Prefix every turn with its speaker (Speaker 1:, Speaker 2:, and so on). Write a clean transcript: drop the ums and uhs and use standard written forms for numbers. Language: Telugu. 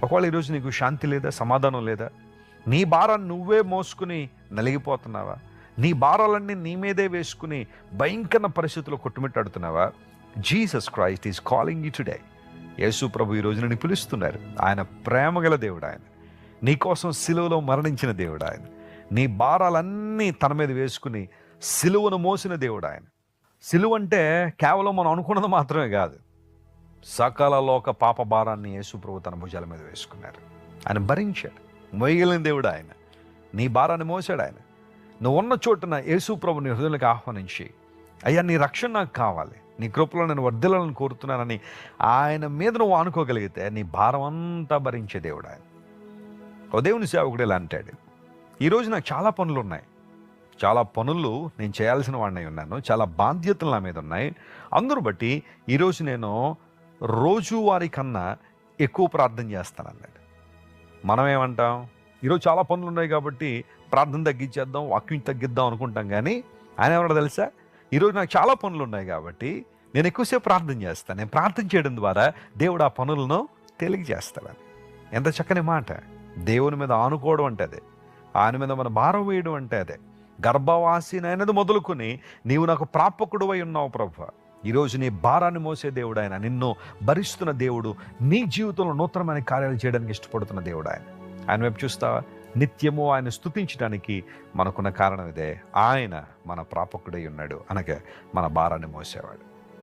Speaker 1: ఒకవేళ ఈరోజు నీకు శాంతి లేదా, సమాధానం లేదా, నీ భారాన్ని నువ్వే మోసుకుని నలిగిపోతున్నావా, నీ భారాలన్నీ నీ మీదే వేసుకుని భయంకర పరిస్థితుల్లో కొట్టుమిట్టాడుతున్నావా, Jesus Christ is calling you today. యేసు ప్రభు ఈరోజు నిన్ను పిలుస్తున్నారు. ఆయన ప్రేమగల దేవుడు, ఆయన నీకోసం సిలువలో మరణించిన దేవుడు, ఆయన నీ భారాలన్నీ తన మీద వేసుకుని సిలువను మోసిన దేవుడు ఆయన. సిలువ అంటే కేవలం మనం అనుకున్నది మాత్రమే కాదు, సకల లోక పాప భారాన్ని యేసు ప్రభు తన భుజాల మీద వేసుకున్నారు. ఆయన భరించాడు, మోయగలిగిన దేవుడు ఆయన. నీ భారాన్ని మోసాడు ఆయన. నువ్వు ఉన్న చోటున యేసు ప్రభు నీ హృదయంలోకి ఆహ్వానించి, అయ్యా నీ రక్షణ నాకు కావాలి, నీ కృపలో నేను వర్ధిల్లాలని కోరుతున్నానని ఆయన మీద నువ్వు అనుకోగలిగితే నీ భారం అంతా భరించే దేవుడు ఆయన. ఓ దేవుని సేవకుడు ఇలా అంటాడు, ఈరోజు నాకు చాలా పనులు ఉన్నాయి, చాలా పనులు నేను చేయాల్సిన వాడినై ఉన్నాను, చాలా బాధ్యతలు నా మీద ఉన్నాయి. అందరూ బట్టి ఈరోజు నేను రోజువారీ కన్నా ఎక్కువ ప్రార్థన చేస్తాను అన్నాడు. మనం ఏమంటాం, ఈరోజు చాలా పనులు ఉన్నాయి కాబట్టి ప్రార్థన తగ్గించేద్దాం, వాక్యం తగ్గిద్దాం అనుకుంటాం. కానీ ఆయన ఏమన్నా తెలుసా, ఈరోజు నాకు చాలా పనులు ఉన్నాయి కాబట్టి నేను ఎక్కువసేపు ప్రార్థన చేస్తాను, నేను ప్రార్థన చేయడం ద్వారా దేవుడు ఆ పనులను తేలిక చేస్తాడని. ఎంత చక్కని మాట. దేవుని మీద ఆనుకోవడం అంటే అదే, ఆయన మీద మన భారం వేయడం అంటే అదే. గర్భవాసినైనది మొదలుకొని నీవు నాకు ప్రాపకుడు అయి ఉన్నావు ప్రభు. ఈరోజు నీ భారాన్ని మోసే దేవుడు ఆయన, నిన్ను భరిస్తున్న దేవుడు, నీ జీవితంలో నూతనమైన కార్యాలు చేయడానికి ఇష్టపడుతున్న దేవుడు ఆయన. ఆయన వైపు చూస్తావా? నిత్యము ఆయన స్తుతించడానికి మనకున్న కారణం ఇదే, ఆయన మన ప్రాపకుడై ఉన్నాడు, అనగా మన భారాన్ని మోసేవాడు.